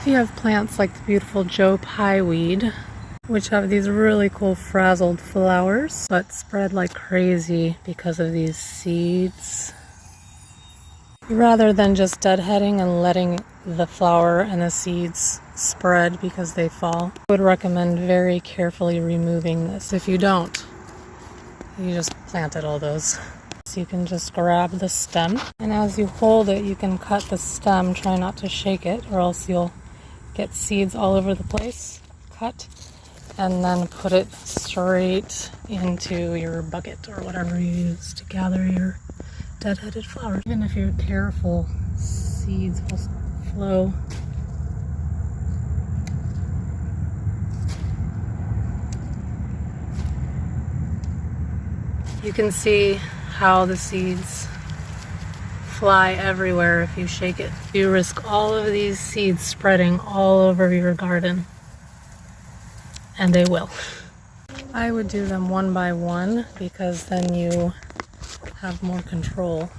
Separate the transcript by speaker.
Speaker 1: If you have plants like the beautiful Pye Weed, which have these really cool frazzled flowers, but spread like crazy because of these seeds, rather than just deadheading and letting the flower and the seeds spread because they fall, I would recommend very carefully removing this. If you don't, you just planted all those. So you can just grab the stem, and as you hold it, you can cut the stem. Try not to shake it, or else you'll get seeds all over the place. Cut, and then put it straight into your bucket or whatever you use to gather your dead-headed flowers. Even if you're careful, seeds will flow. You can see how the seeds fly everywhere if you shake it. You risk all of these seeds spreading all over your garden, and they will. I would do them one by one because then you have more control.